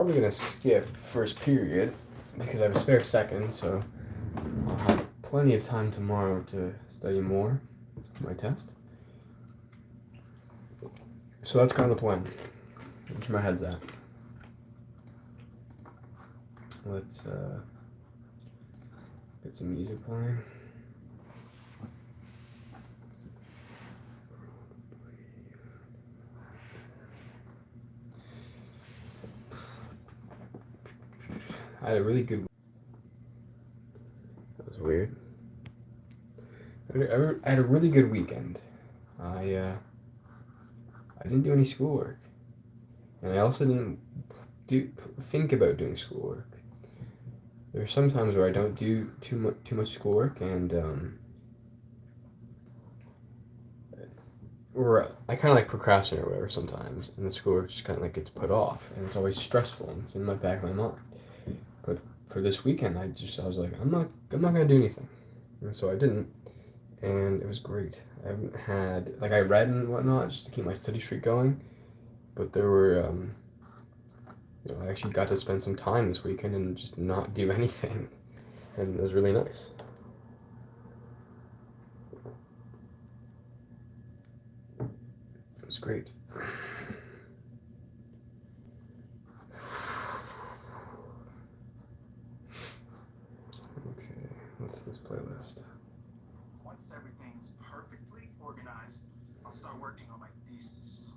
Probably gonna skip first period because I have a spare second, so I'll have plenty of time tomorrow to study more for my test. So that's kind of the plan. Which my head's at. Let's get some music playing. I had a really good. That was weird. I had a really good weekend. I didn't do any schoolwork, and I also didn't think about doing schoolwork. There are some times where I don't do too much schoolwork, and or I kind of like procrastinate or whatever sometimes, and the schoolwork just kind of like gets put off, and it's always stressful, and it's in my back of my mind. But for this weekend, I was like, I'm not gonna do anything, and so I didn't, and it was great. I haven't had like I read and whatnot just to keep my study streak going, but there were I actually got to spend some time this weekend and just not do anything, and it was really nice. It was great. Okay, what's this playlist? Once everything's perfectly organized, I'll start working on my thesis.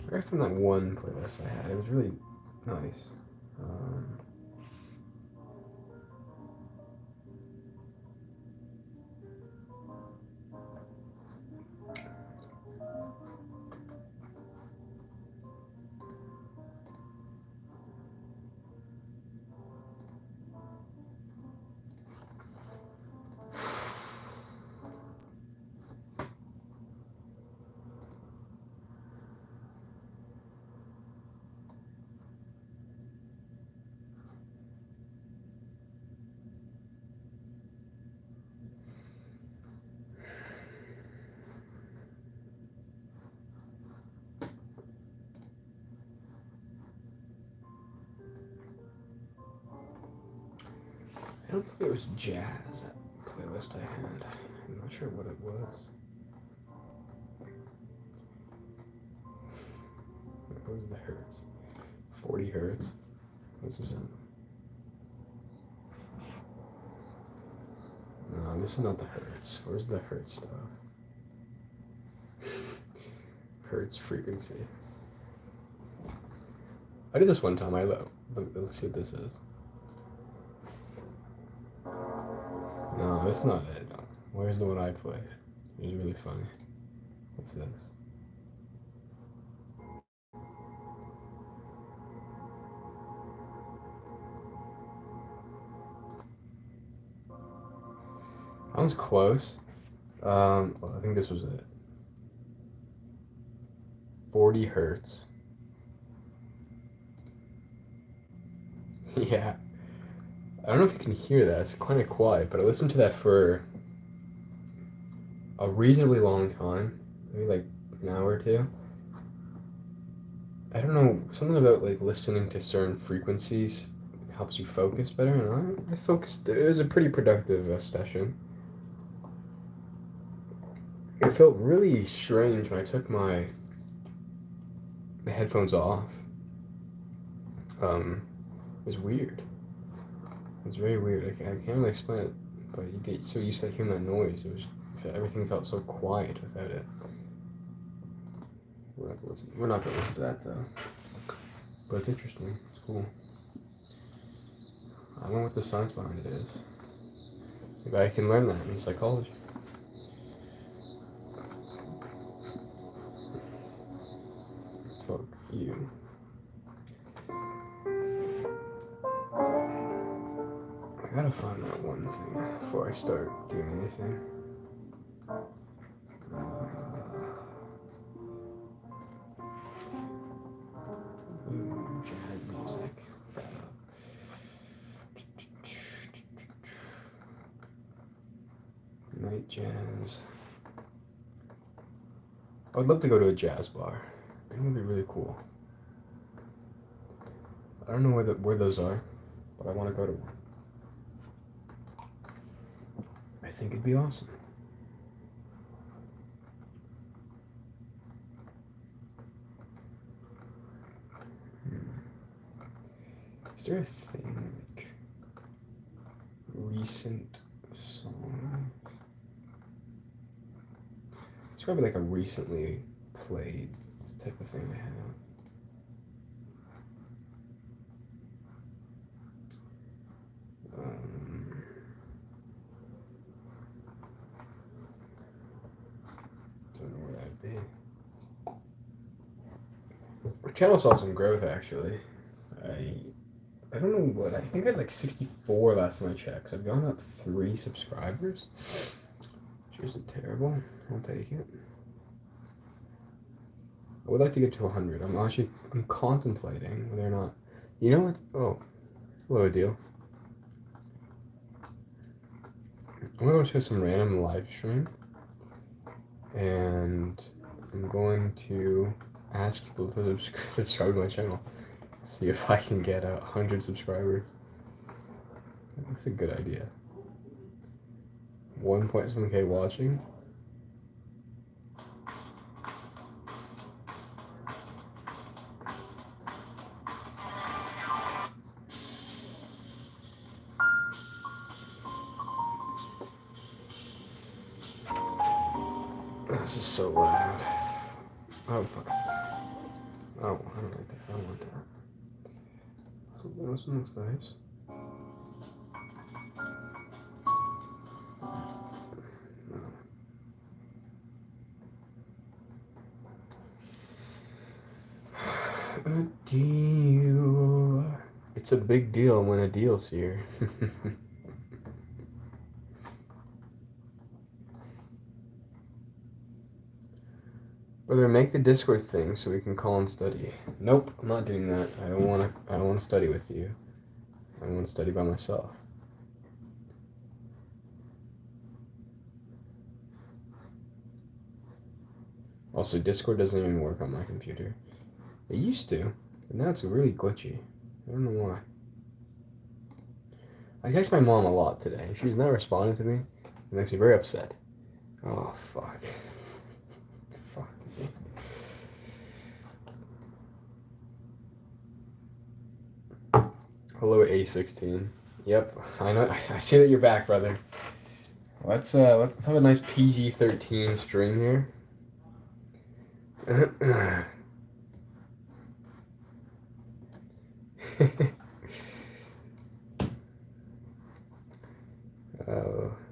I got from that one playlist I had. It was really nice. Um, I don't think it was jazz, that playlist I had. I'm not sure what it was. What was the hertz? 40 hertz? What's this in? No, this is not the hertz. Where's the hertz stuff? Hertz frequency. I did this one time. Let's see what this is. No, that's not it. No. Where's the one I played? It was really funny. What's this? That was close. Well, I think this was it. 40 hertz. Yeah. I don't know if you can hear that. It's kind of quiet, but I listened to that for a reasonably long time, maybe like an hour or two. I don't know, something about like listening to certain frequencies helps you focus better, and I focused. It was a pretty productive session. It felt really strange when I took the headphones off. It was weird. It was very weird. I can't really explain it, but you get so used to hearing that noise. Everything felt so quiet without it. We're not gonna listen to that though. But it's interesting. It's cool. I don't know what the science behind it is. Maybe I can learn that in psychology. Fuck you. I gotta find that one thing before I start doing anything. Jazz music. night jazz. I would love to go to a jazz bar. It would be really cool. I don't know where those are, but I want to go to one. I think it'd be awesome. Is there a thing like recent song? It's probably like a recently played type of thing I have. Don't know where that'd be. My channel saw some growth actually. I don't know what, I think I had like 64 last time I checked. So I've gone up 3 subscribers, which isn't terrible. I'll take it. I would like to get to 100. I'm contemplating whether or not, you know what? Oh, hello, deal. I'm gonna go to some random live stream, and I'm going to ask people to subscribe to my channel. See if I can get 100 subscribers. That's a good idea. 1.7K watching. This is so loud. Oh fuck. Oh, I don't like that. I don't want that. This one looks nice. A deal. It's a big deal when a deal's here. Brother, make the Discord thing so we can call and study. Nope, I'm not doing that. I don't want to study with you. I want to study by myself. Also, Discord doesn't even work on my computer. It used to, but now it's really glitchy. I don't know why. I text my mom a lot today. She's not responding to me. It makes me very upset. Oh, fuck. Fuck me. Hello, A16. Yep, I know. I see that you're back, brother. Let's have a nice PG-13 stream here.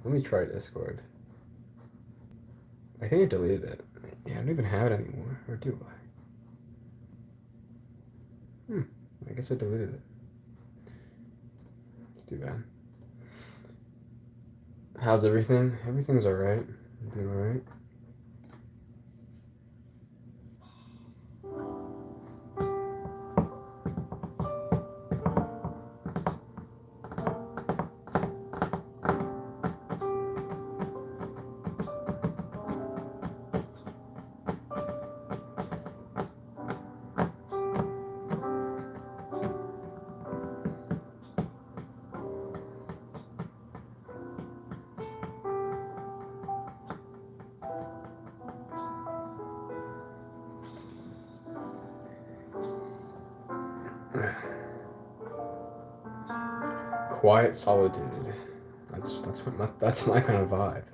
Let me try Discord. I think I deleted it. Yeah, I don't even have it anymore. Or do I? I guess I deleted it. It's too bad. How's everything? Everything's alright. I'm doing alright. Quiet solitude. That's my kind of vibe.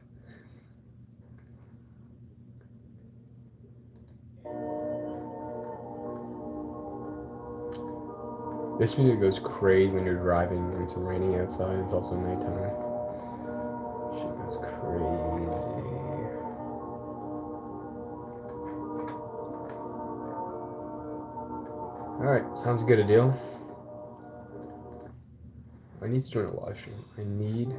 This music goes crazy when you're driving and it's raining outside. It's also nighttime. She goes crazy. Alright, sounds good, a deal. I need to join a live stream. I need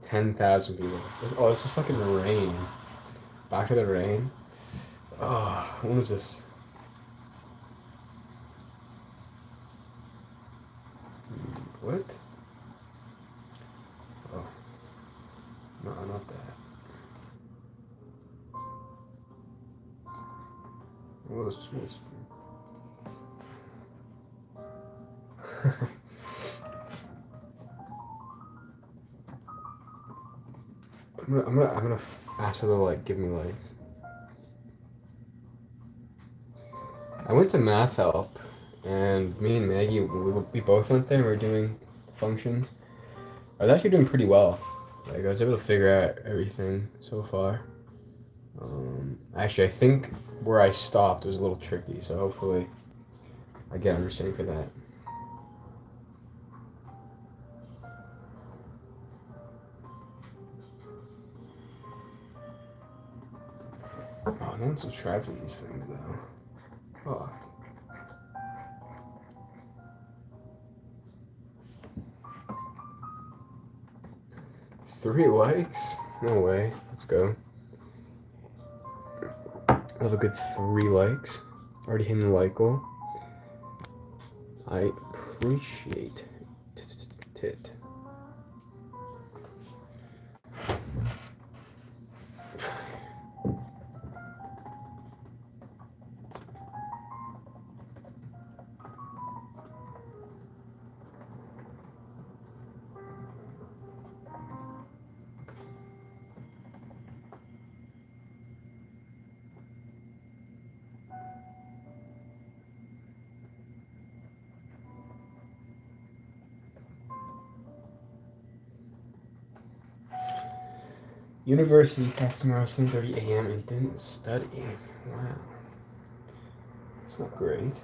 10,000 people. Oh, this is fucking rain. Back to the rain. Oh, when was this? What? want that. What was I'm gonna ask her to like give me likes. I went to math help, and me and Maggie we both went there. And we were doing functions. I was actually doing pretty well. Like I was able to figure out everything so far. Actually, I think where I stopped was a little tricky, so hopefully I get understanding for that. Oh, no one subscribes to these things though. Oh. Three likes? No way. Let's go. I have a good 3 likes. Already hitting the like goal. I appreciate it. University test tomorrow, 7:30 a.m. and didn't study. Wow. That's not great.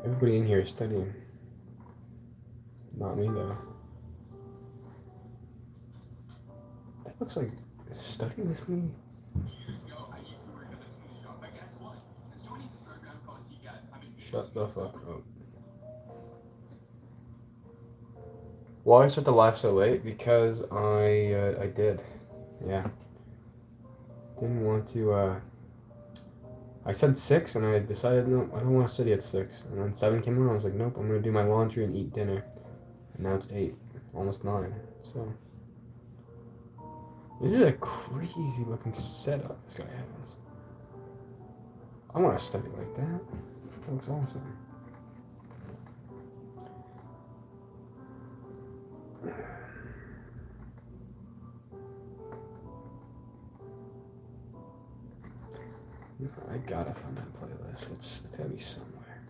Everybody in here is studying. Not me though. That looks like studying with me. Shut the fuck up. Why start the live so late? Because I did. Yeah. Didn't want to, I said 6 and I decided, no, I don't want to study at 6. And then 7 came on, I was like, nope, I'm going to do my laundry and eat dinner. And now it's 8, almost 9. So, this is a crazy looking setup this guy has. I want to study like that. That looks awesome. I gotta find that playlist. It's gotta be somewhere.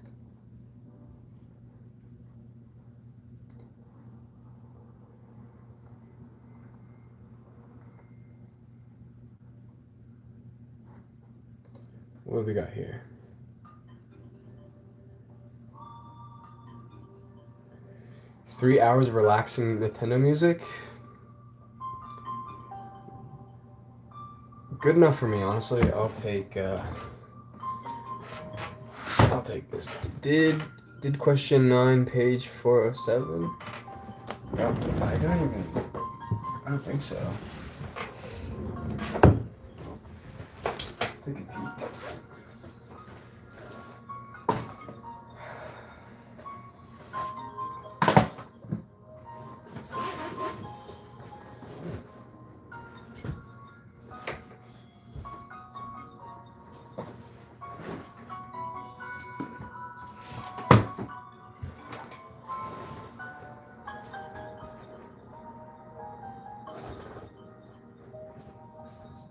What have we got here? Three hours of relaxing Nintendo music. Good enough for me, honestly. I'll take this. Did question 9, page 407? No, I don't think so. Take a peek.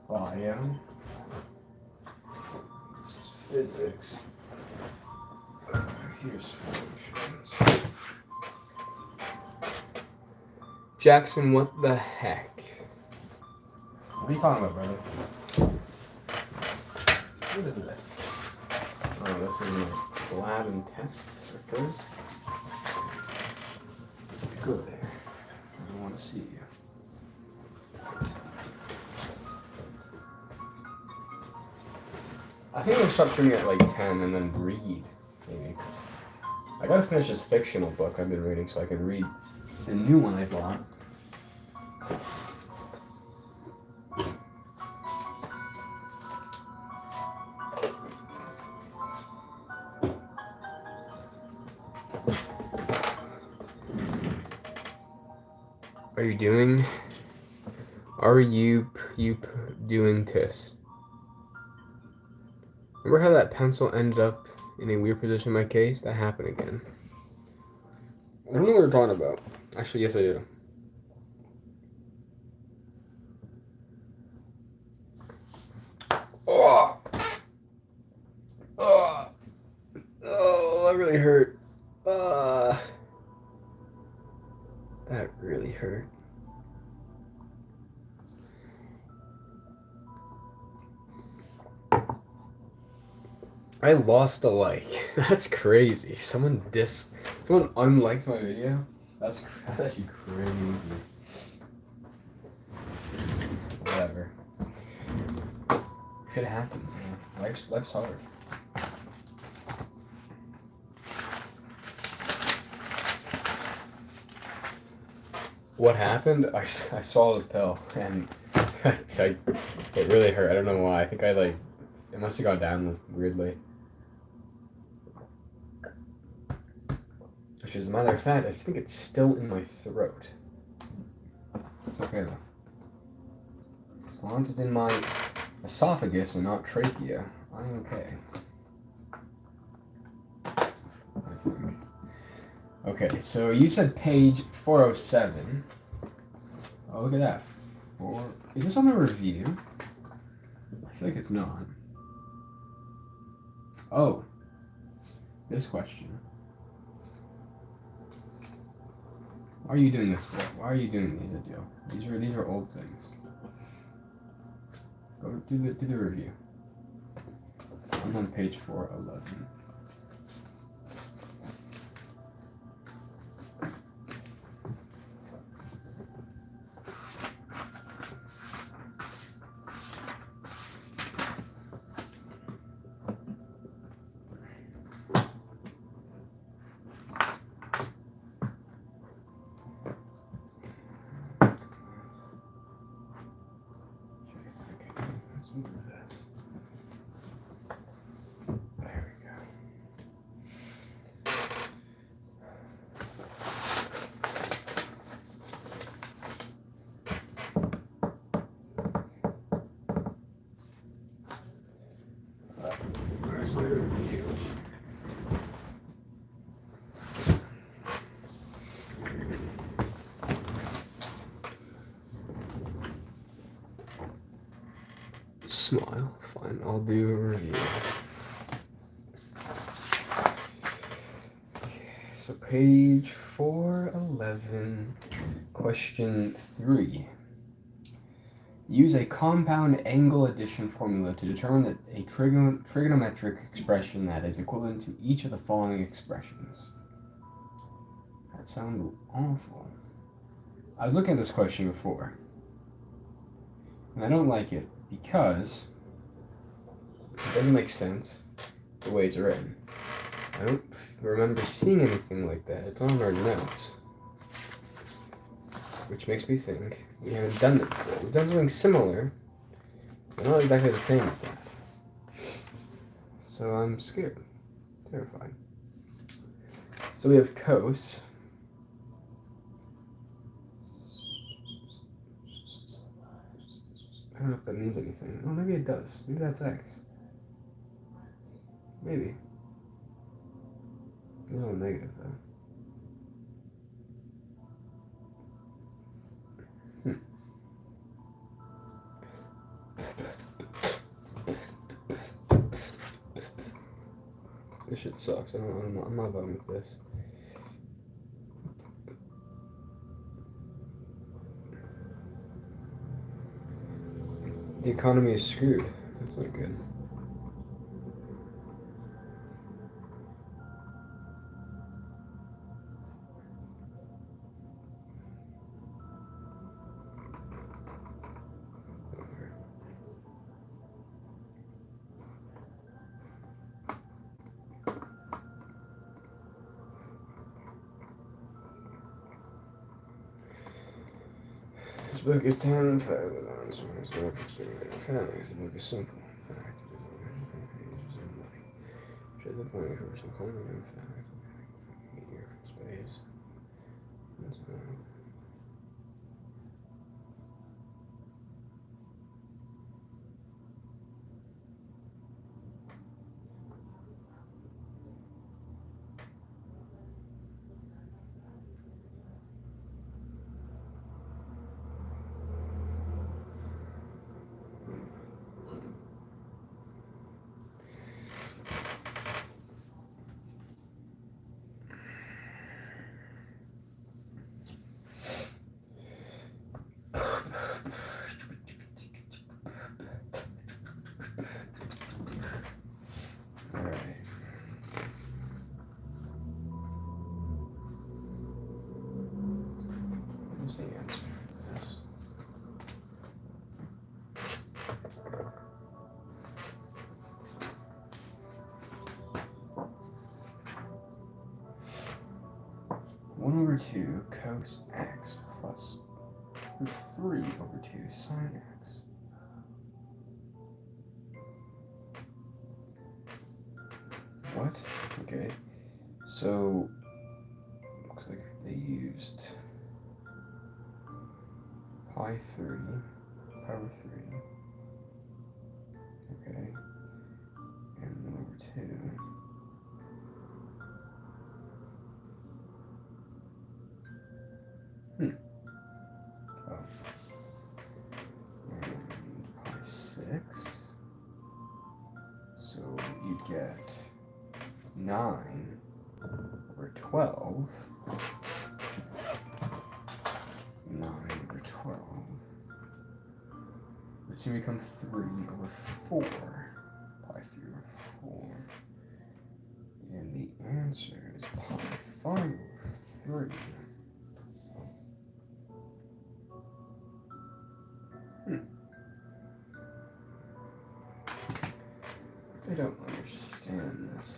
Bio. This is physics. Here's functions. Jackson, what the heck? What are you talking about, brother? What is this? Oh, this is a lab and test circles. Go there. I don't want to see you. I think I'm gonna start streaming at like 10 and then read, maybe. I gotta finish this fictional book I've been reading so I can read the new one I bought. Are you doing? Are you doing this? Remember how that pencil ended up in a weird position in my case? That happened again. I don't know what we're talking about. Actually, yes, I do. Oh, oh, oh, that really hurt. That really hurt. I lost a like. That's crazy. Someone unliked my video. That's actually crazy. Whatever. Shit happens. You know? Life's hard. What happened? I swallowed a pill and it really hurt. I don't know why. I think it must have gone down weirdly. Which, as a matter of fact, I think it's still in my throat. It's okay though. As long as it's in my esophagus and not trachea, I'm okay. I think. Okay, so you said page 407. Oh, look at that. Is this on the review? I feel like it's not. Oh. This question. Why are you doing this? Why are you doing these, Adil? These are old things. Go do the review. I'm on page 411. Smile. Fine, I'll do a review. So page 411, question 3. Use a compound angle addition formula to determine that a trigonometric expression that is equivalent to each of the following expressions. That sounds awful. I was looking at this question before, and I don't like it because it doesn't make sense the way it's written. I don't remember seeing anything like that. It's on our notes, which makes me think we haven't done it before. We've done something similar, but not exactly the same as that. So I'm scared, terrified. So we have cos. I don't know if that means anything. Oh, maybe it does. Maybe that's x. Maybe. It's a little negative, though. This shit sucks. I'm not voting with this. The economy is screwed. That's not good. This book is 10 facts. This book is simple. Facts. Should the point for some common facts. Here from space. was the answer. Yes. One over 2 cos x plus 3 over 2 sine x. What? Okay. So, looks like they used pi 3, power 3. Okay. And 1 over 2. Oh. And pi 6. So you'd get 9 over 12. 9 over 12. Which can become 3 over 4. Pi 3 over 4. And the answer is pi 5 over 3. I don't understand this.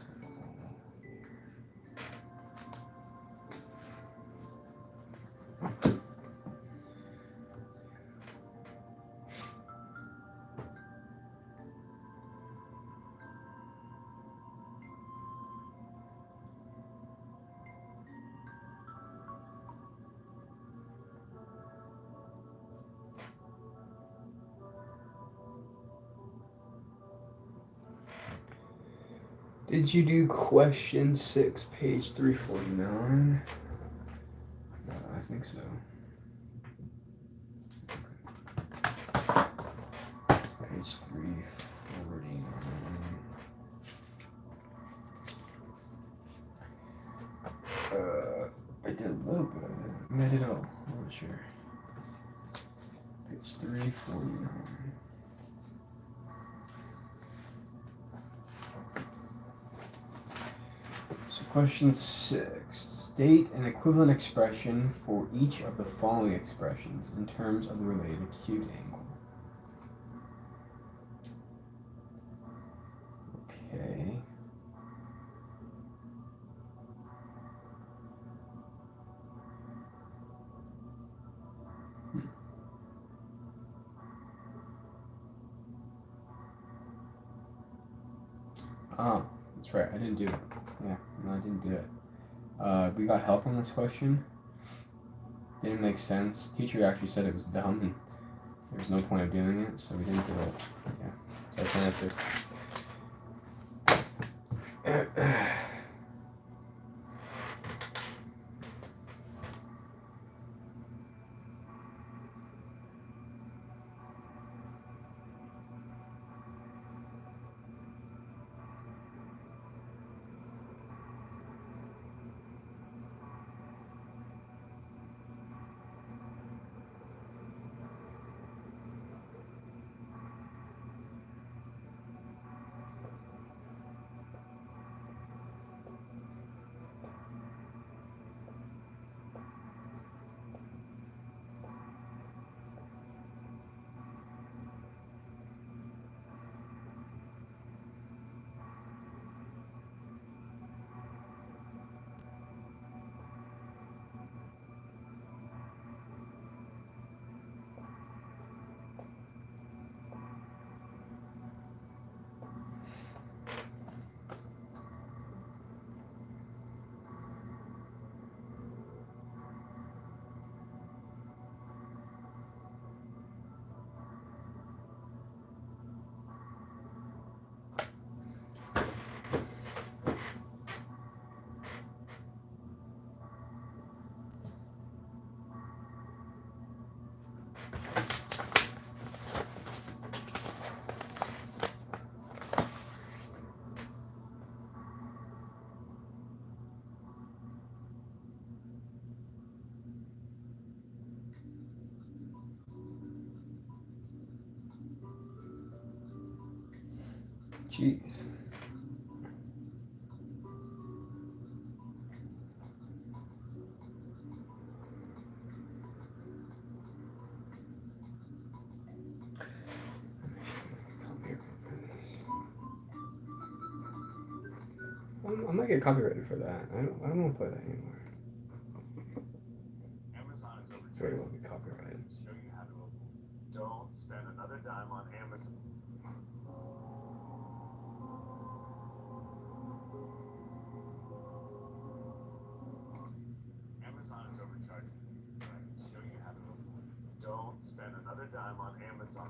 Did you do question 6, page 349? I think so. Page 349. I did a little bit of it. I mean, I did it all. I'm not sure. Page 349. Question 6. State an equivalent expression for each of the following expressions in terms of the related acute angle. Okay. Oh, that's right. I didn't do it. Yeah, no, I didn't do it. We got help on this question. Didn't make sense. Teacher actually said it was dumb and there's no point of doing it, so we didn't do it. Yeah, so I can answer. Jeez. I might get copyrighted for that. I don't want to play that anymore. Amazon is Very overcharged. well be copyrighted. Show you how to avoid. Don't spend another dime on Amazon. Amazon is overcharged. I can show you how to avoid. Don't spend another dime on Amazon.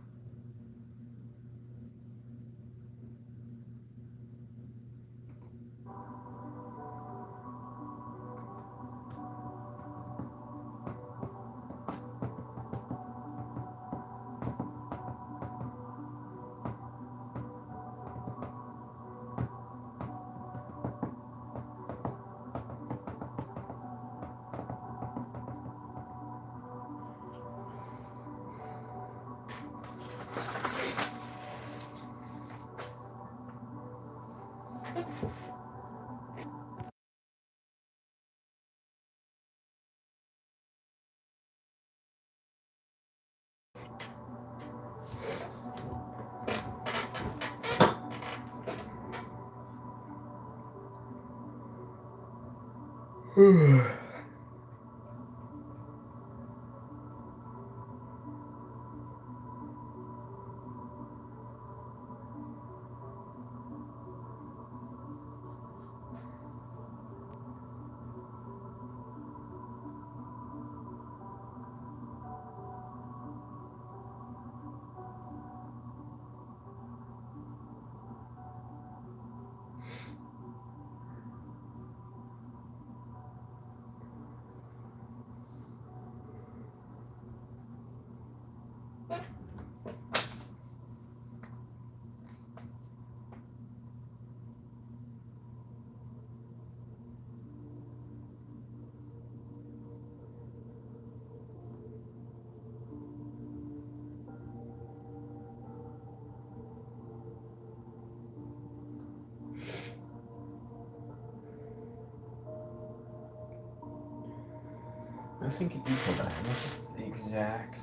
I think it equal that. This is the exact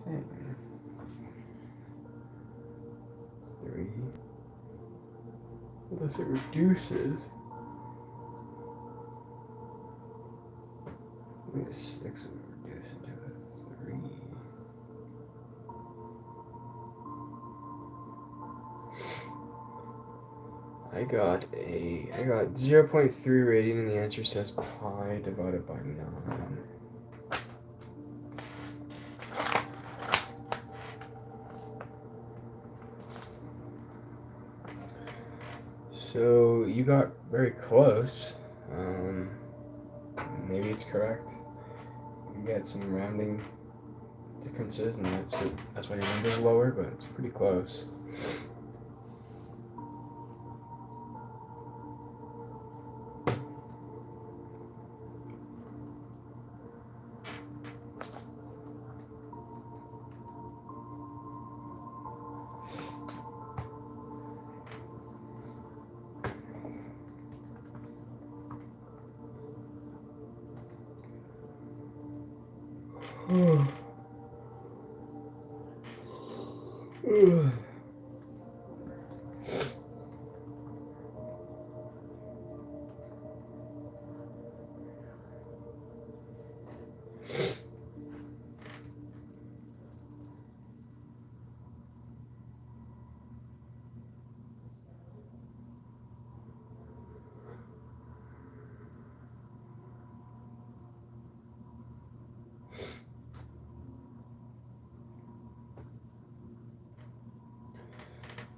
thing. 3. Unless it reduces. I think a 6 would reduce into a 3. I got 0.3 rating and the answer says pi divided by 9. So you got very close. Maybe it's correct. You get some rounding differences, and that's why your number's lower, but it's pretty close.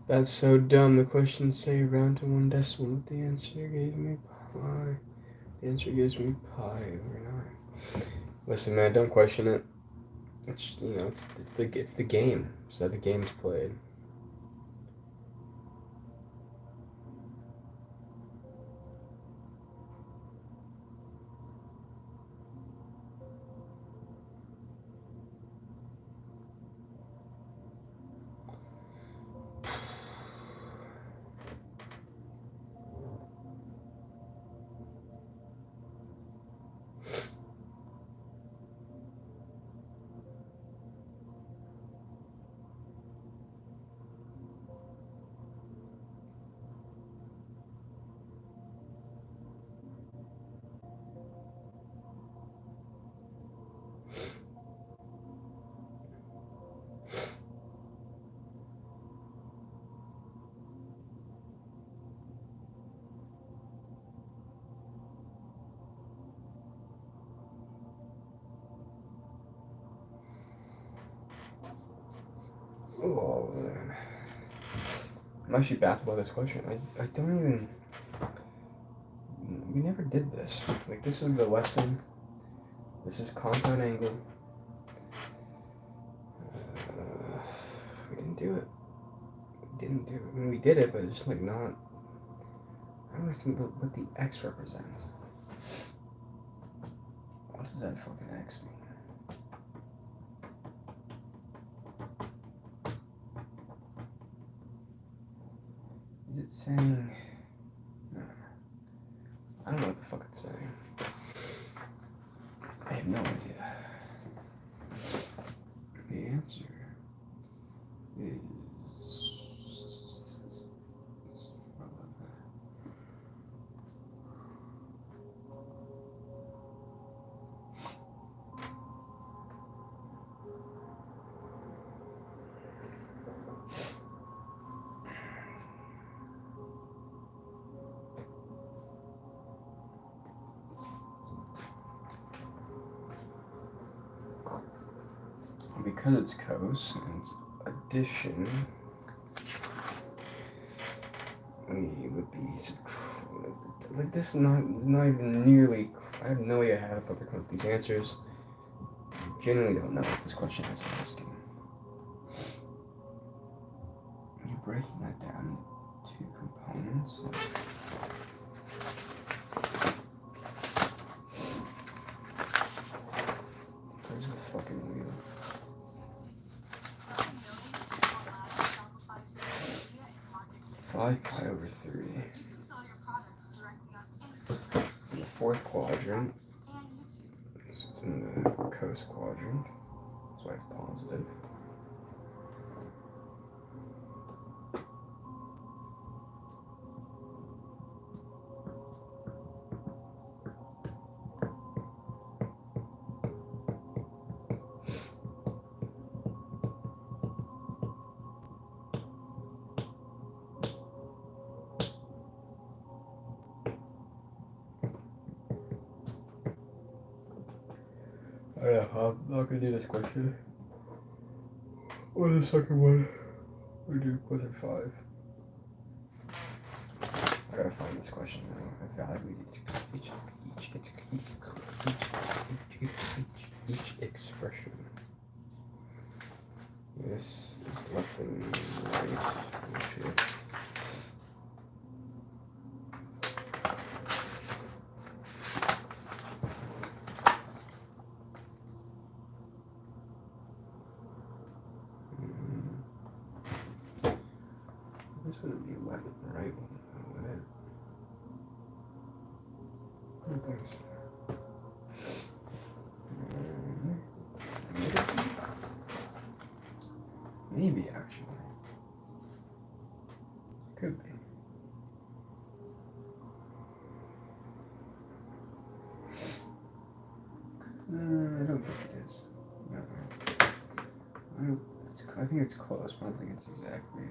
That's so dumb. The questions say round to 1 decimal, but the answer gave me pi. The answer gives me pi over 9. Listen, man, don't question it. It's it's the game. So the game's played. Oh man. I'm actually baffled by this question. I don't even. We never did this. Like, this is the lesson. This is compound angle. We didn't do it. We didn't do it. I mean, we did it, but it's just like not. I don't understand what the X represents. What does that fucking X mean? Is it saying? No. I don't know what the fuck it's saying. I have no idea. The answer is. Because it's cos and it's addition, we would be like this is not even nearly. I have no idea how to fucking come up with these answers. I genuinely don't know what this question is asking. You're breaking that down into two components. Where's the fucking wheel? 5π/3. In the fourth quadrant, so it's in the cos quadrant. That's why it's positive. I'm not gonna do this question. Or the second one. We'll do question 5. I gotta find this question now. Evaluate each expression. This is left and right. Shit. This wouldn't be left and right one, would it? I don't think so. Maybe actually. Could be. I don't think it is. No. I think it's close, but I don't think it's exactly it.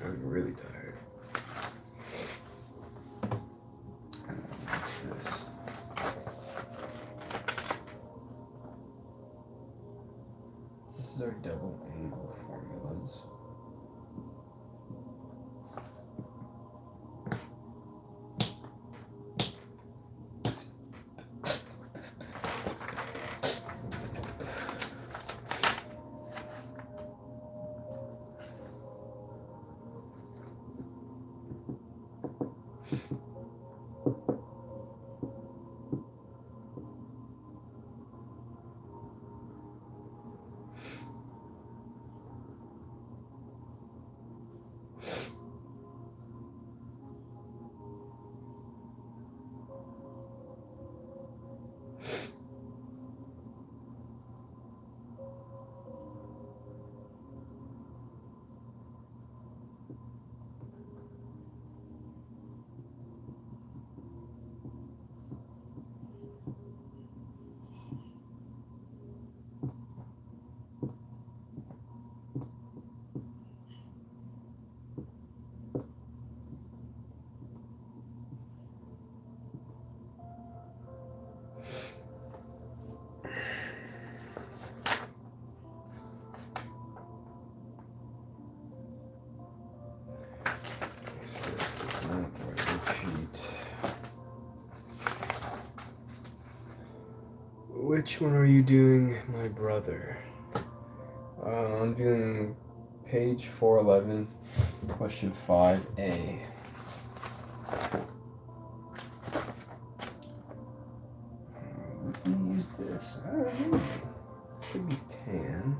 I'm really tired. What's this? This is our double angle formulas. Which one are you doing, my brother? I'm doing page 411, question 5A. We can use this. I don't know. This could be tan.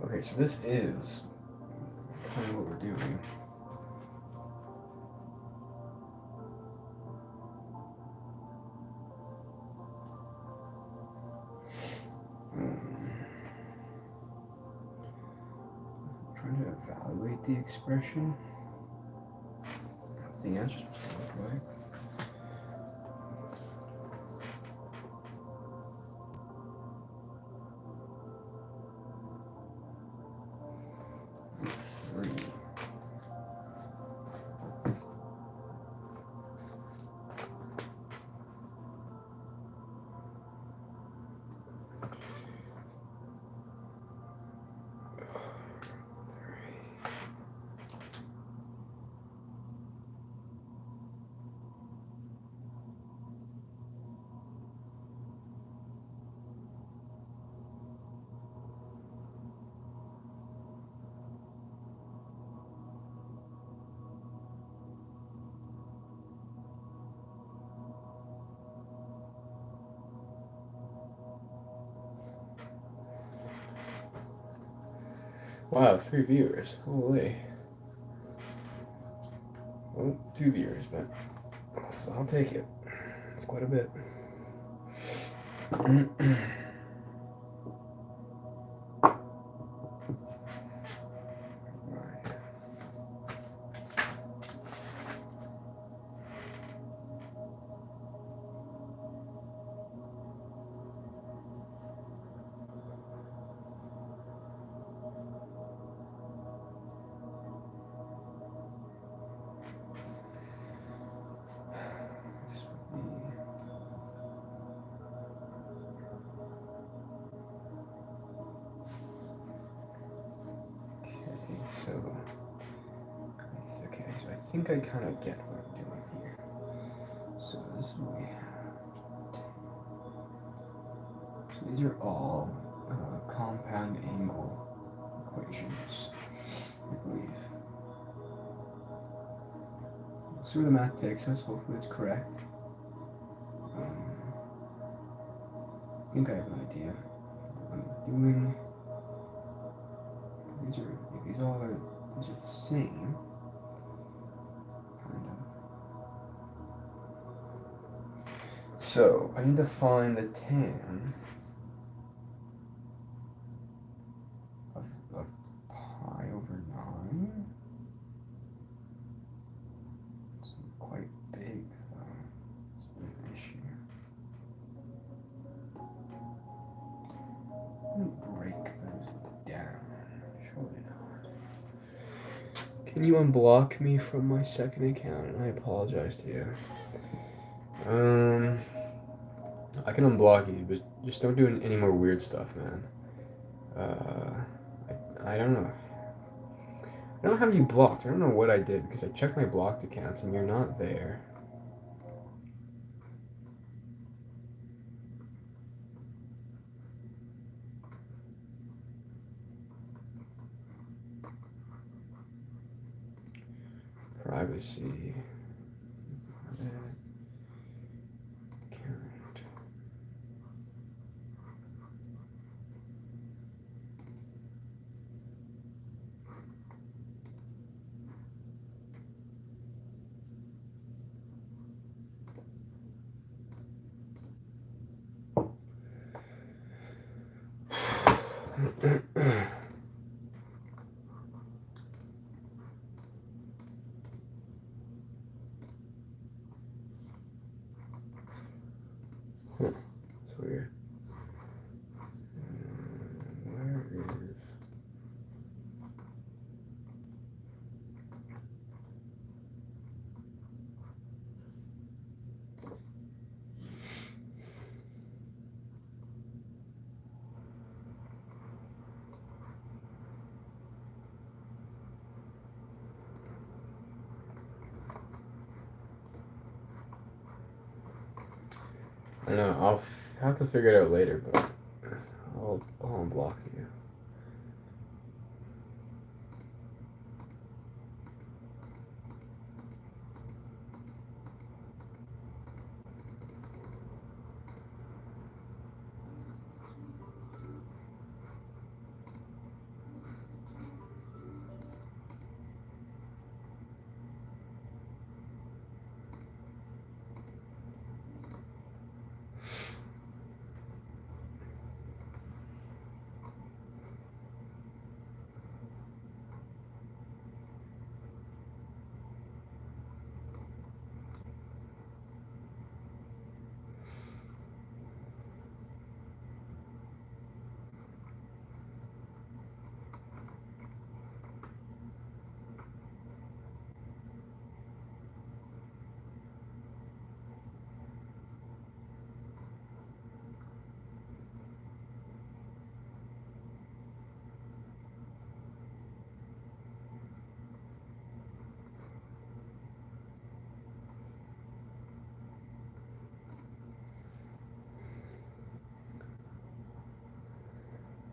Okay, so this is kind of what we're doing. Trying to evaluate the expression. That's the answer supposed to look like. Wow, 3 viewers. Holy. Well, 2 viewers, but I'll take it. It's quite a bit. So I think I kind of get what I'm doing here. So this is what we have. So these are all compound angle equations, I believe. We'll see where the math takes us. Hopefully it's correct. I think I have an idea what I'm doing. These are the same. Kind of. So I need to find the tan of pi over 9. It's quite big though. It's an issue. Break those down. Surely not. Can you unblock me from my second account? And I apologize to you. I can unblock you, but just don't do any more weird stuff, man. I don't know. I don't have you blocked. I don't know what I did because I checked my blocked accounts and you're not there. Privacy. It's weird. Where is... I know. Have to figure it out later, but I'll unblock you.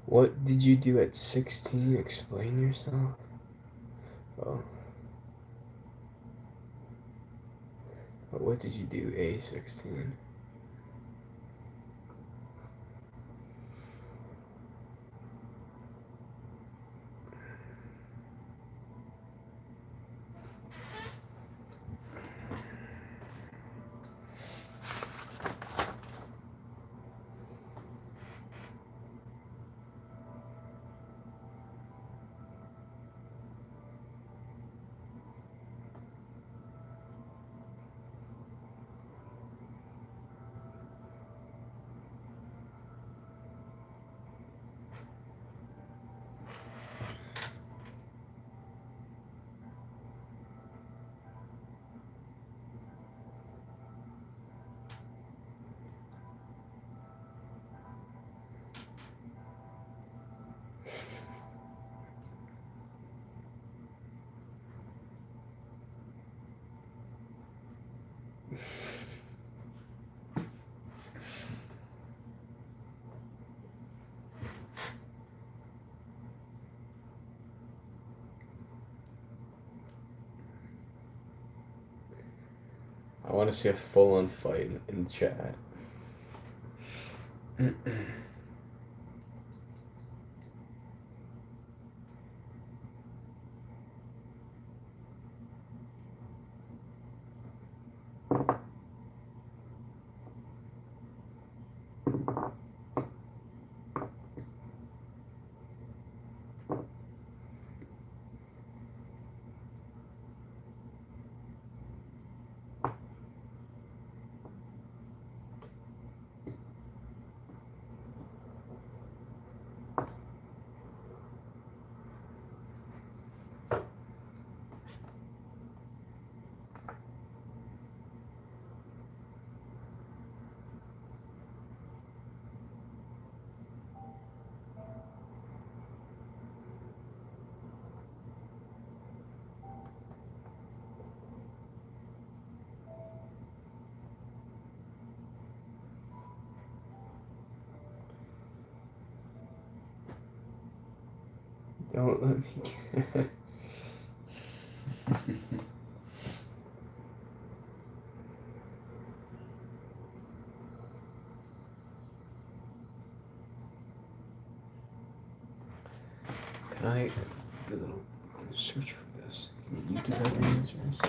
What did you do at 16? Explain yourself. Oh. What did you do A16? I want to see a full-on fight in the chat. Don't let me get... Can I do a little search for this? YouTube has the answers.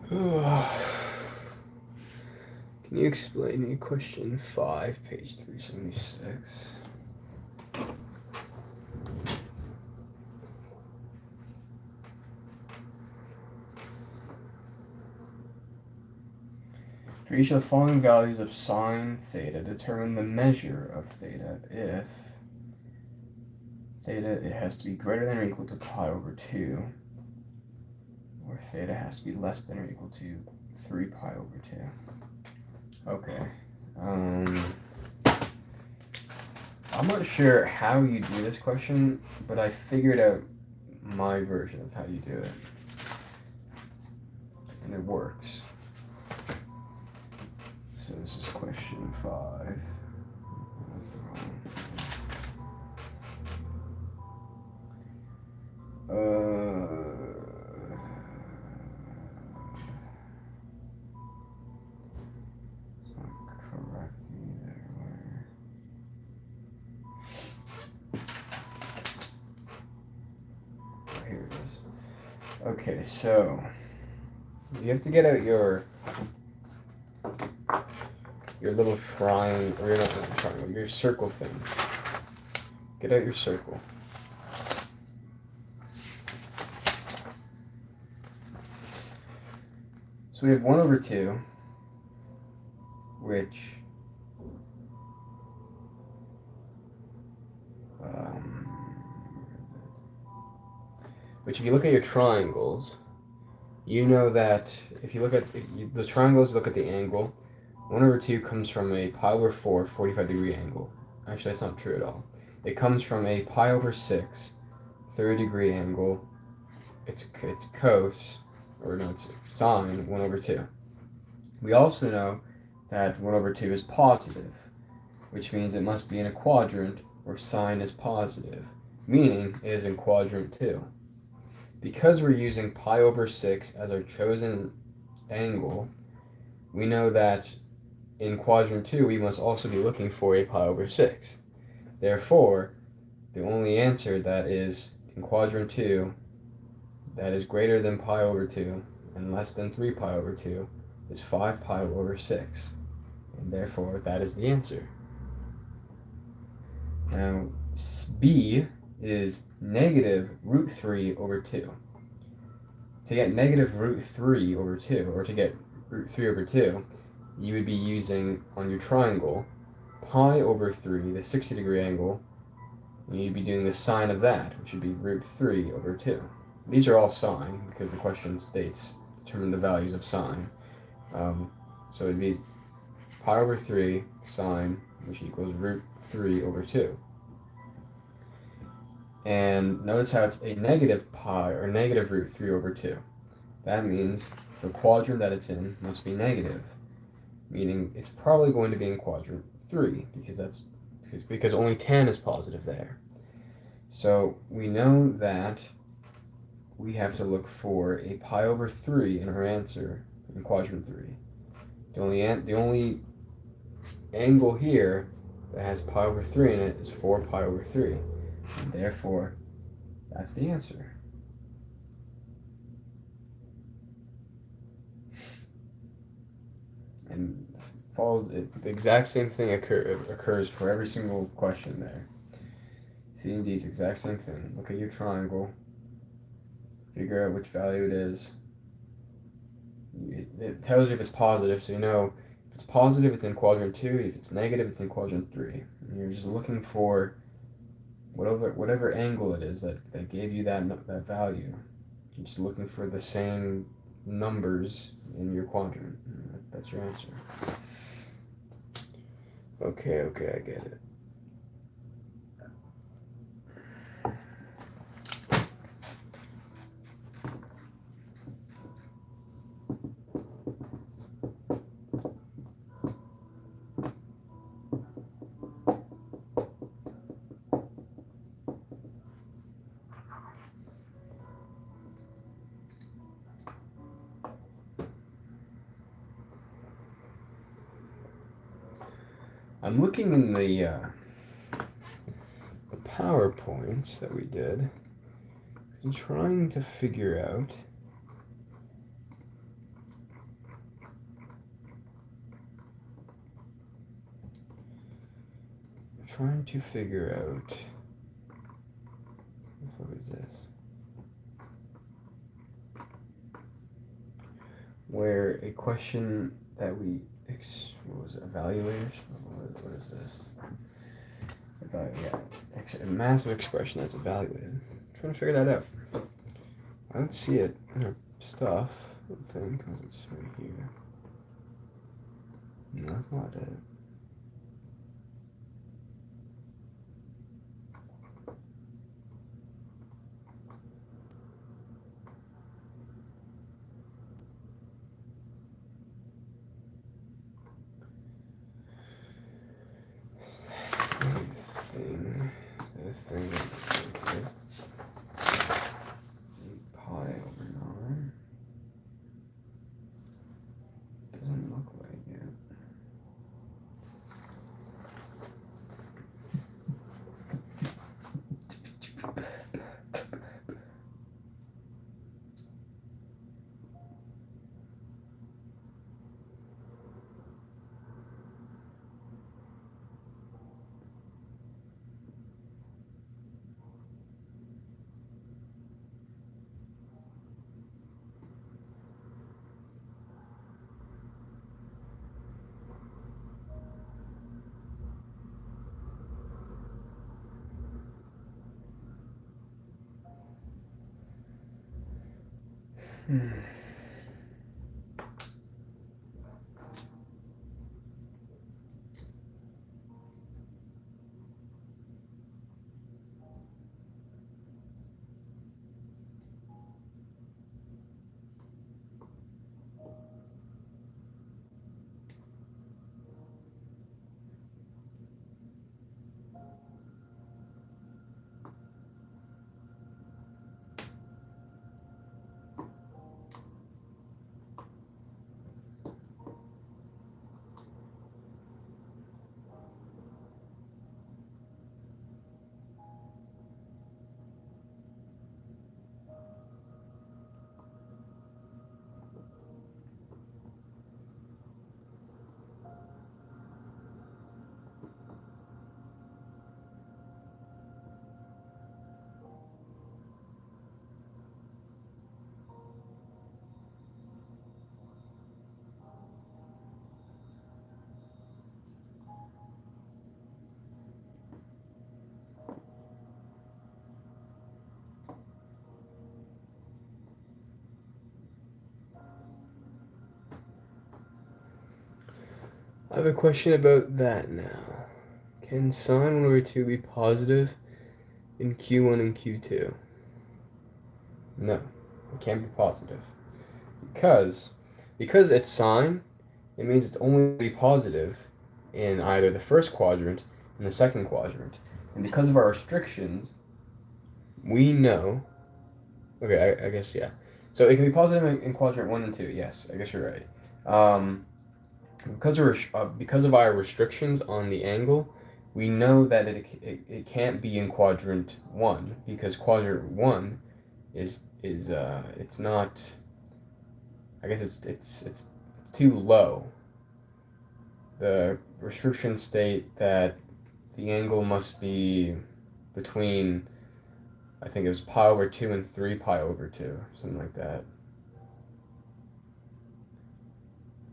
Can you explain me question 5, page 376? For each of the following values of sine theta, determine the measure of theta if theta it has to be greater than or equal to pi over 2, or theta has to be less than or equal to 3 pi over 2. Okay. I'm not sure how you do this question, but I figured out my version of how you do it. And it works. So this is question 5. That's the wrong one. It's not correct either. Oh, here it is. Okay, so you have to get out your little triangle, or not triangle, your circle thing. Get out your circle. So we have 1 over 2, which if you look at your triangles, you know that if you look at the triangles, look at the angle. 1 over 2 comes from a pi over 4, 45-degree angle. Actually, that's not true at all. It comes from a pi over 6, 30-degree angle. It's cos, or no, it's sine 1 over 2. We also know that 1 over 2 is positive, which means it must be in a quadrant where sine is positive, meaning it is in quadrant 2. Because we're using pi over 6 as our chosen angle, we know that in quadrant 2 we must also be looking for a pi over 6. Therefore, the only answer that is in quadrant 2 that is greater than pi over 2 and less than 3 pi over 2 is 5 pi over 6. And therefore, that is the answer. Now, B is negative root 3 over 2. To get negative root 3 over 2, or to get root 3 over 2, you would be using, on your triangle, pi over 3, the 60-degree angle, and you'd be doing the sine of that, which would be root 3 over 2. These are all sine, because the question states, determine the values of sine. So it would be pi over 3 sine, which equals root 3 over 2. And notice how it's a negative pi, or negative root 3 over 2. That means the quadrant that it's in must be negative, meaning it's probably going to be in quadrant 3, because only 10 is positive there. So we know that we have to look for a pi over 3 in our answer in quadrant 3. The only angle here that has pi over 3 in it is 4 pi over 3. And therefore, that's the answer. And the exact same thing occurs for every single question there. C and D is the exact same thing. Look at your triangle. Figure out which value it is. It tells you if it's positive, so you know if it's positive, it's in quadrant 2. If it's negative, it's in quadrant 3. And you're just looking for whatever angle it is that gave you that value. You're just looking for the same numbers in your quadrant. That's your answer. Okay, I get it. I'm looking in the PowerPoints that we did. I'm trying to figure out trying to figure out. What is this? Where a question that we what was it, evaluators? What is this? A massive expression that's evaluated. I'm trying to figure that out. I don't see it in our stuff. I don't think, because it's right here. No, that's not it. Thing that exists. Pi over 9. Doesn't look like it. I have a question about that now. Can sine 1 over 2 be positive in Q1 and Q2? No, it can't be positive. Because it's sine, it means it's only going to be positive in either the first quadrant and the second quadrant. And because of our restrictions, we know. Okay, I guess, yeah. So it can be positive in quadrant 1 and 2, yes, I guess you're right. Because of our restrictions on the angle, we know that it can't be in quadrant 1, because quadrant 1 is it's not. I guess it's too low. The restrictions state that the angle must be between, I think it was pi over 2 and 3 pi over 2, something like that.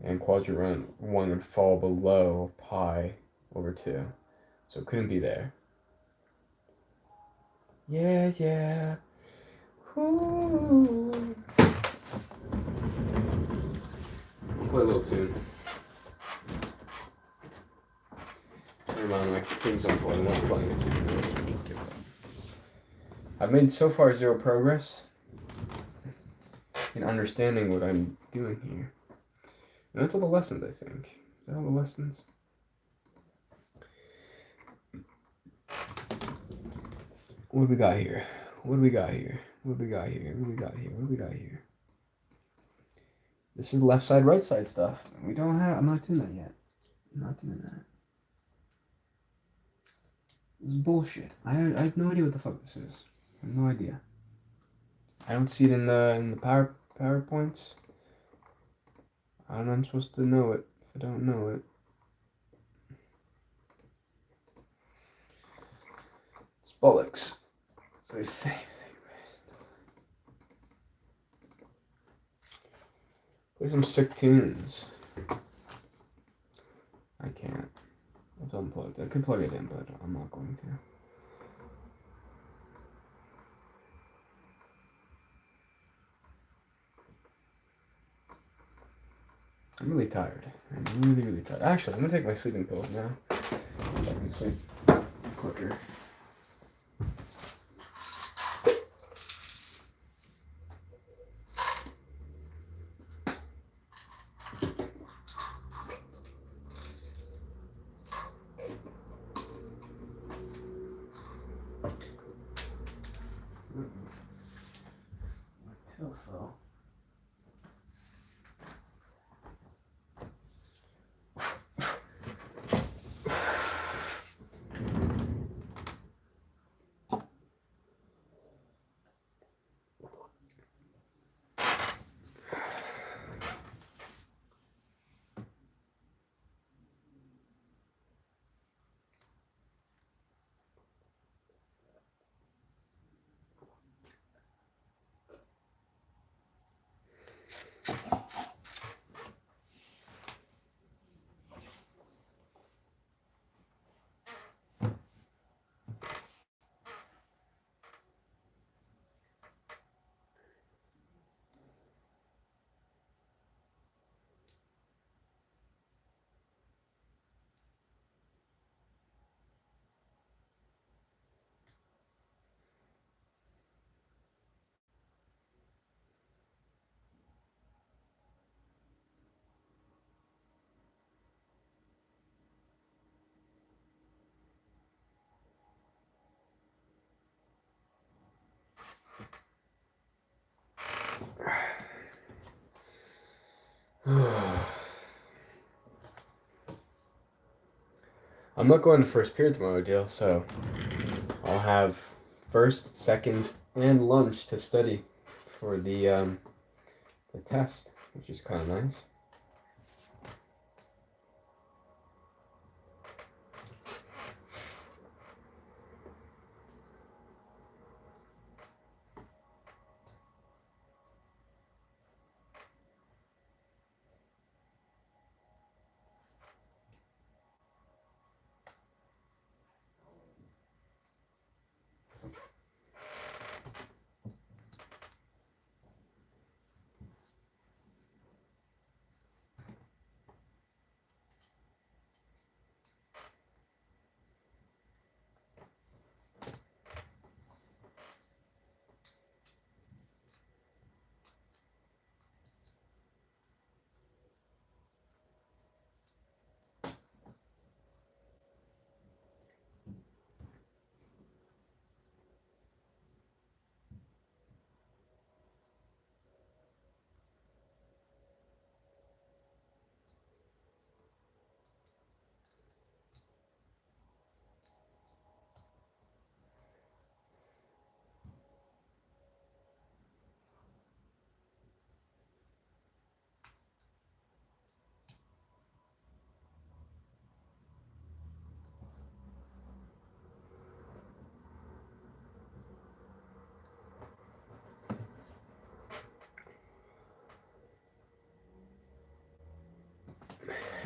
And quadrant 1 would fall below pi over 2. So it couldn't be there. Yeah. Ooh. I'll play a little tune. Never mind, my thing's on board. I'm not playing a tune. I've made so far 0 progress in understanding what I'm doing here. And that's all the lessons, I think. Is that all the lessons? What do we got here? This is left side, right side stuff. I'm not doing that yet. I'm not doing that. This is bullshit. I have no idea what the fuck this is. I have no idea. I don't see it in the PowerPoints. I don't know, I'm supposed to know it if I don't know it. bollocks. It's the same thing. Play some sick tunes. I can't. It's unplugged. I could plug it in, but I'm not going to. I'm really tired. I'm really, really tired. Actually, I'm gonna take my sleeping pills now, so I can sleep quicker. My pill fell. I'm not going to first period tomorrow, Dale, so I'll have first, second, and lunch to study for the test, which is kind of nice.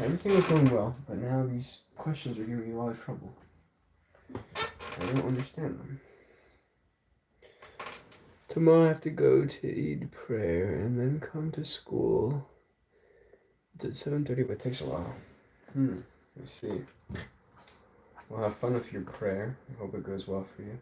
Everything is going well, but now these questions are giving me a lot of trouble. I don't understand them. Tomorrow I have to go to Eid prayer and then come to school. It's at 7:30, but it takes a while. Let's see. Well, have fun with your prayer. I hope it goes well for you.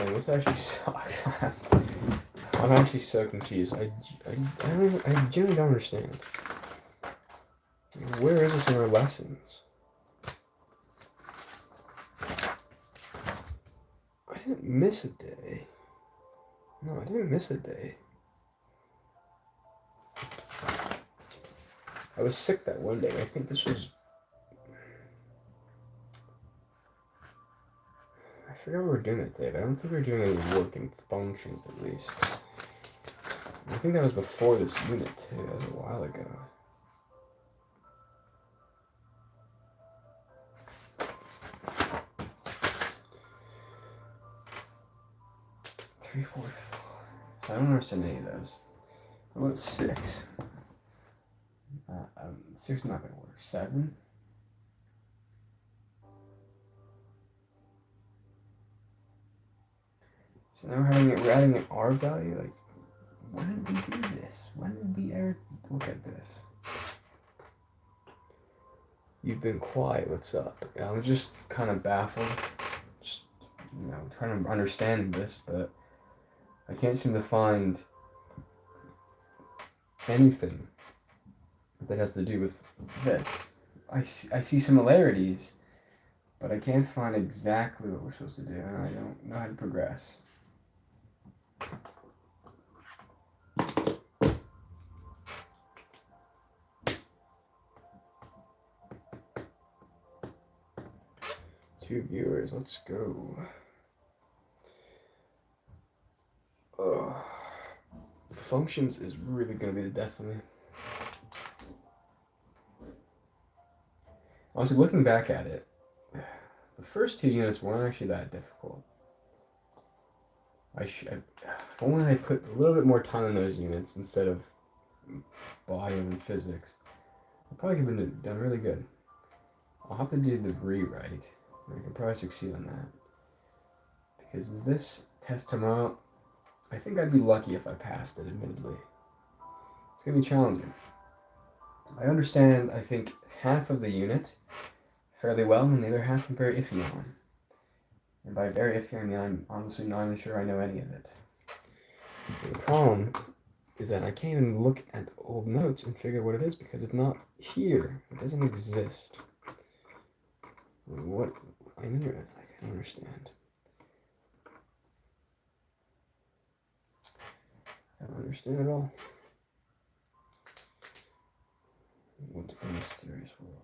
understand. This actually sucks. I'm actually so confused. I genuinely don't understand. Where is this in our lessons? I didn't miss a day. No, I didn't miss a day. I was sick that one day. I think this was... I forgot what we were doing that day, but I don't think we were doing any working functions, at least. I think that was before this unit, too. That was a while ago. Three, four, four. So I don't understand any of those. What about 6? 6 is not going to work. 7? So now we're adding an R value? Like, when did we do this? When did we ever look at this? You've been quiet. What's up? I'm just kind of baffled. Just, trying to understand this, but I can't seem to find anything that has to do with this. I see similarities, but I can't find exactly what we're supposed to do, and I don't know how to progress. Two viewers, let's go. Functions is really going to be the death of me. Honestly, looking back at it, the first 2 units weren't actually that difficult. If only I put a little bit more time in those units instead of bio and physics, I probably could have done really good. I'll have to do the rewrite. I can probably succeed on that. Because this test tomorrow, I think I'd be lucky if I passed it, admittedly. It's going to be challenging. I understand, I think, half of the unit fairly well, and the other half I'm very iffy on. And by very iffy, I mean I'm honestly not even sure I know any of it. The problem is that I can't even look at old notes and figure what it is because it's not here. It doesn't exist. What? I can't understand. I don't understand at all. What a mysterious world.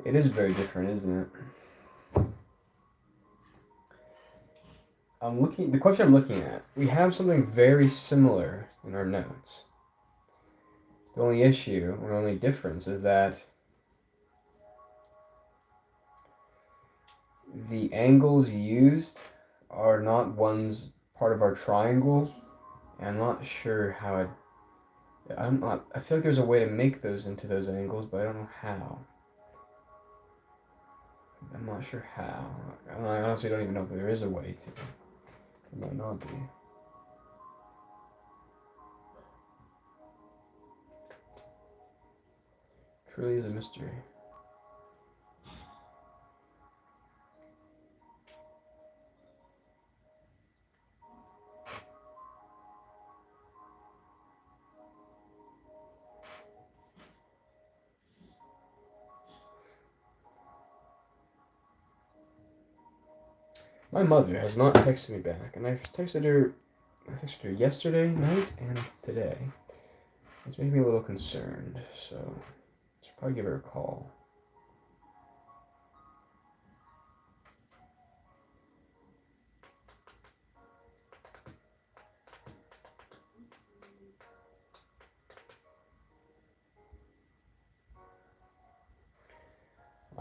It is very different, isn't it? The question I'm looking at, we have something very similar in our notes. The only issue, or only difference, is that the angles used are not ones part of our triangle, and I'm not sure how I feel like there's a way to make those into those angles, but I don't know how. I'm not sure how. I honestly don't even know if there is a way to. It might not be. Truly is a mystery. My mother has not texted me back, and I texted her yesterday night and today. It's making me a little concerned, so I should probably give her a call.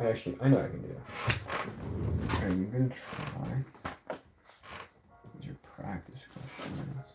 I know I can do that. Alright, I'm gonna try. These are practice questions.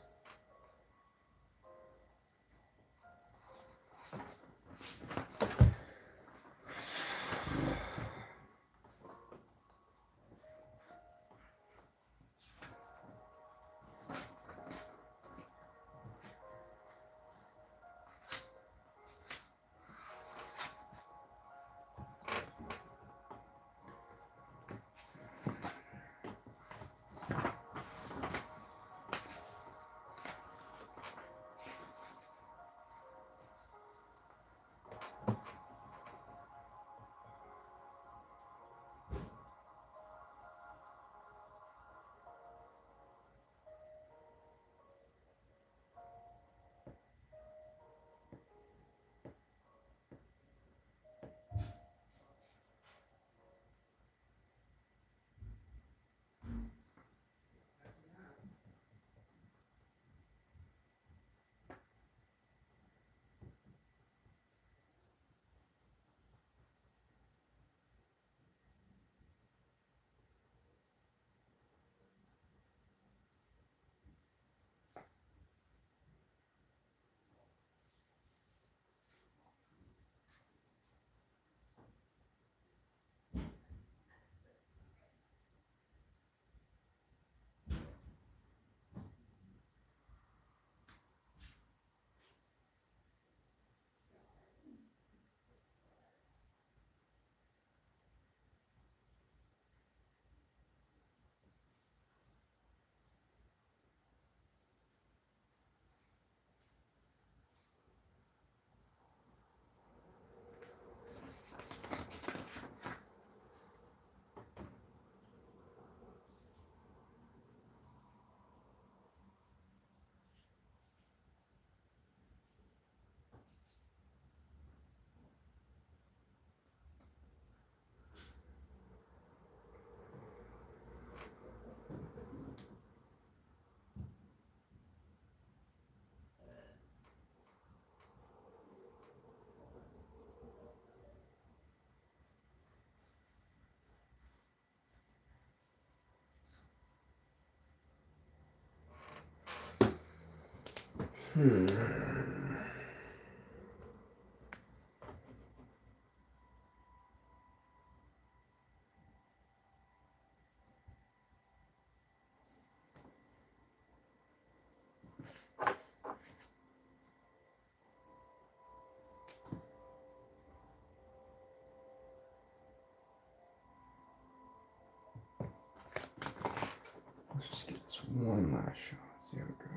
Hmm. Let's just give this one last shot. See how it goes.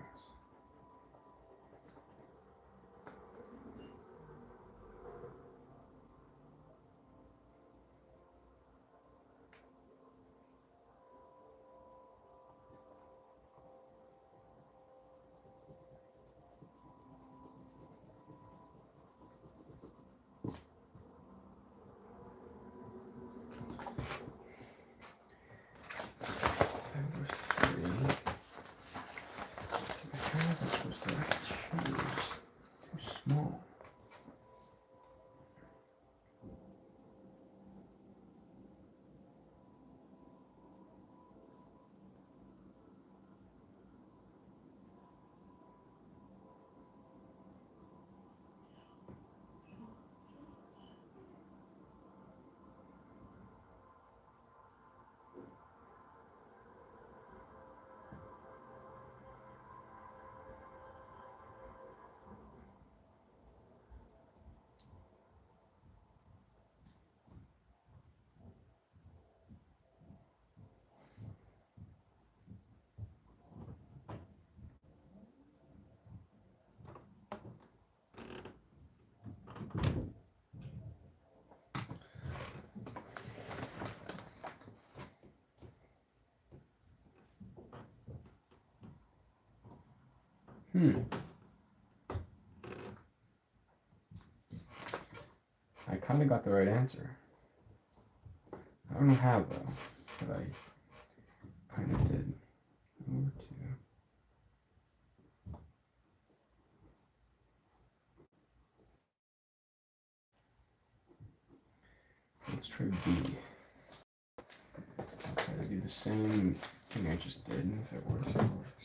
Number 3. So how is I supposed to choose? It's too small. I kind of got the right answer. I don't know how though, but I kind of did. Over to Let's try B. Try to do the same thing I just did, and if it works, it works.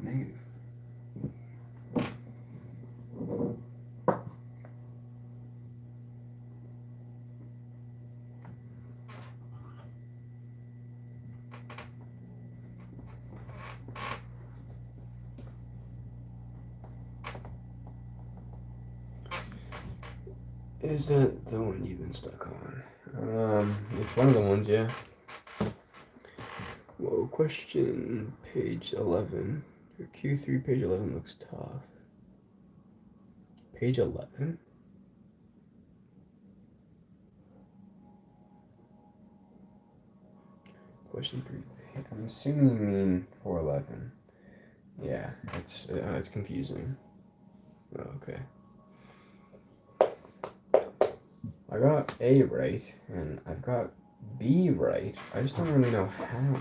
Negative. Is that the one you've been stuck on? It's one of the ones, yeah. Whoa, question page 11. Your Q3 page 11 looks tough. Page 11? Question 3. I'm assuming you mean 411. Yeah, it's confusing. Oh, okay. I got A right, and I've got B right. I just don't really know how.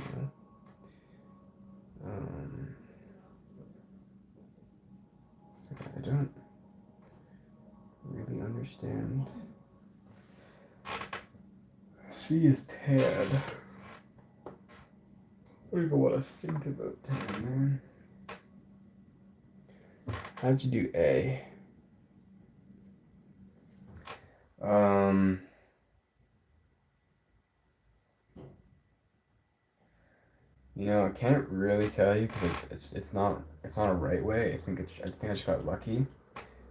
I don't really understand. C is Tad. I don't even want to think about Tad, man. How'd you do A? You know, I can't really tell you because it's not a right way. I think I just got lucky,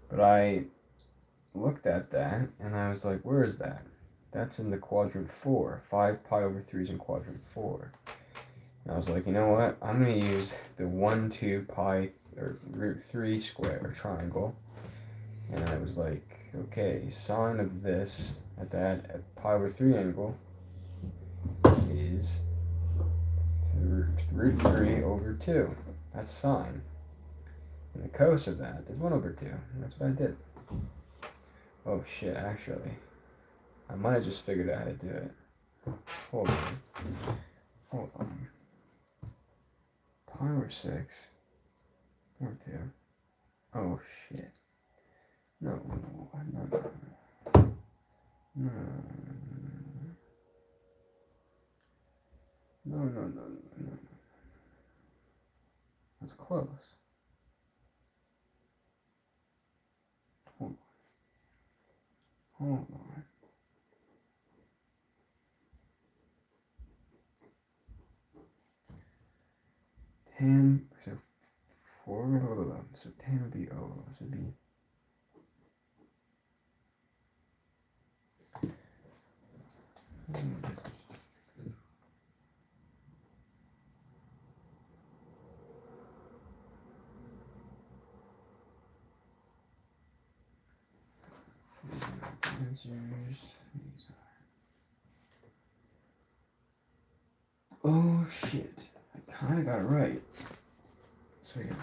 but I looked at that and I was like, where is that? That's in the quadrant 4. 5 pi over 3 is in quadrant 4. And I was like, you know what? I'm gonna use the 1, 2 pi or root 3 square triangle, and I was like, okay, sine of this at pi over 3 angle is root 3 over 2. That's sine. And the cos of that is 1 over 2. And that's what I did. Oh shit, actually. I might have just figured out how to do it. Hold on. Pi over 6 over 2. Oh shit. No. No. That's close. Hold on. Tan, so 4, so tan would be O, so it'd be answers. Oh shit, I kinda got it right. So yeah.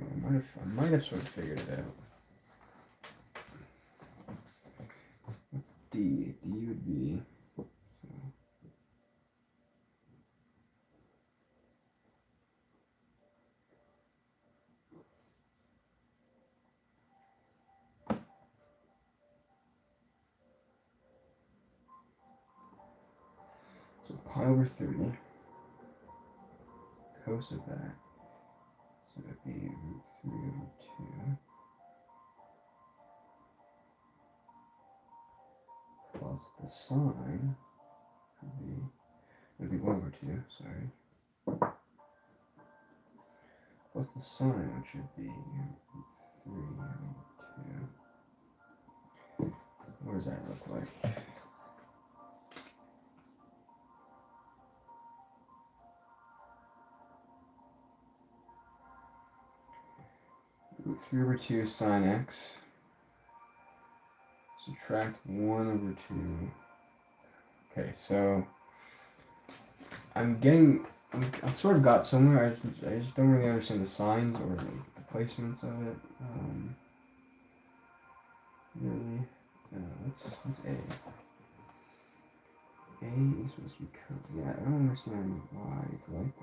I might have sort of figured it out. What's D? D would be. pi over 3. Cos of that. So it'd be root 3 over 2. Plus the sine would be 1 over 2, sorry. Plus the sine, which would be root 3 over 2. What does that look like? Root 3 over 2 sine x. Subtract 1 over 2. Okay, so I've sort of got somewhere. I just don't really understand the signs or the placements of it. Really, what's A? A is supposed to be cos. Yeah, I don't understand why it's like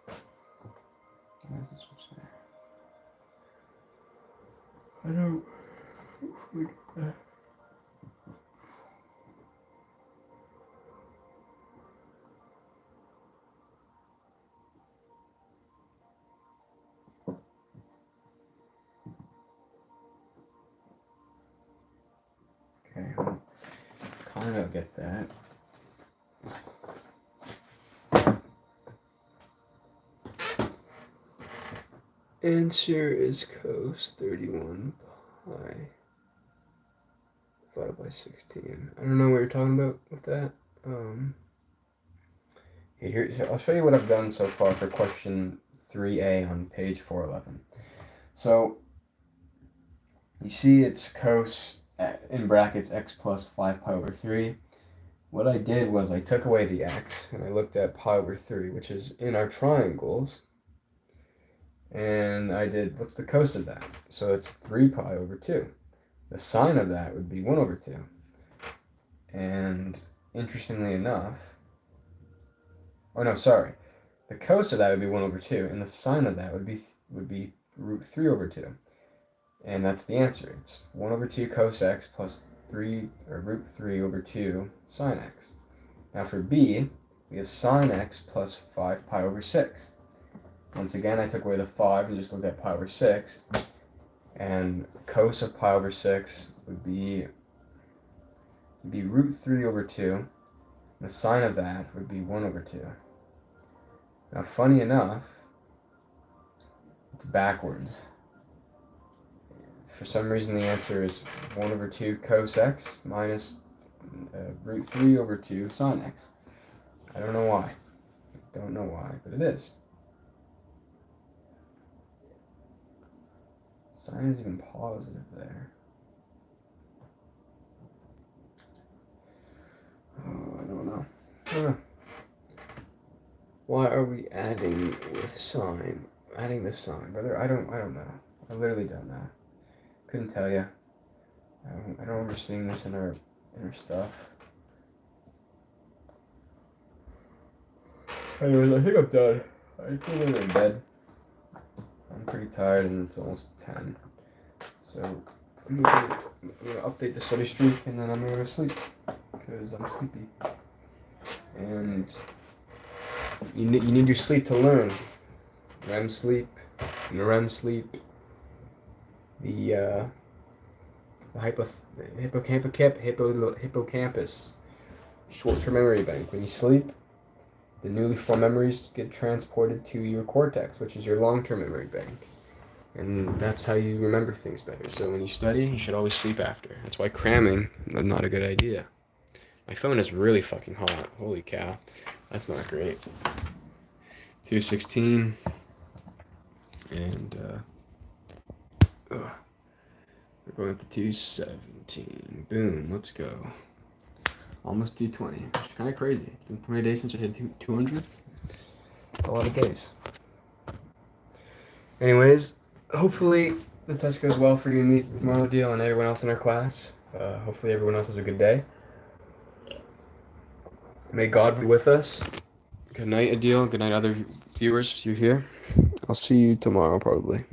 that. Why is this switch there? I don't. Okay, kind of get that. Answer is cos 31 pi divided by 16. I don't know what you're talking about with that. Okay, here, I'll show you what I've done so far for question 3A on page 411. So you see it's cos in brackets x plus 5 pi over 3. What I did was I took away the x and I looked at pi over 3, which is in our triangles. And I did, what's the cos of that? So it's 3 pi over 2. The sine of that would be 1 over 2. And interestingly enough, oh no, sorry. The cos of that would be 1 over 2, and the sine of that would be root 3 over 2. And that's the answer. It's 1 over 2 cos x plus 3, or root 3 over 2 sine x. Now for B, we have sine x plus 5 pi over 6. Once again, I took away the 5 and just looked at pi over 6. And cos of pi over 6 would be root 3 over 2. And the sine of that would be 1 over 2. Now, funny enough, it's backwards. For some reason, the answer is 1 over 2 cos x minus root 3 over 2 sine x. I don't know why. Don't know why, but it is. Sine is even positive there. Oh, I don't know. Why are we adding with sine? Adding the sine, brother? I don't know. I literally don't know. Couldn't tell you. I don't remember seeing this in our stuff. Anyways, I think I'm done. I feel like I'm in bed. I'm pretty tired and it's almost 10. So I'm gonna update the study streak and then I'm gonna go to sleep because I'm sleepy. And you need your sleep to learn. REM sleep, NREM sleep, the hippocampus, short-term memory bank. When you sleep, the newly formed memories get transported to your cortex, which is your long-term memory bank. And that's how you remember things better. So when you study, you should always sleep after. That's why cramming is not a good idea. My phone is really fucking hot. Holy cow. That's not great. 2:16. And we're going up to 2:17. Boom, let's go. Almost 220. It's kind of crazy. It's been 20 days since I hit 200. It's a lot of days. Anyways, hopefully the test goes well for you and me tomorrow, Deal, and everyone else in our class. Hopefully everyone else has a good day. May God be with us. Good night, Adil. Good night, other viewers, if you're here. I'll see you tomorrow, probably.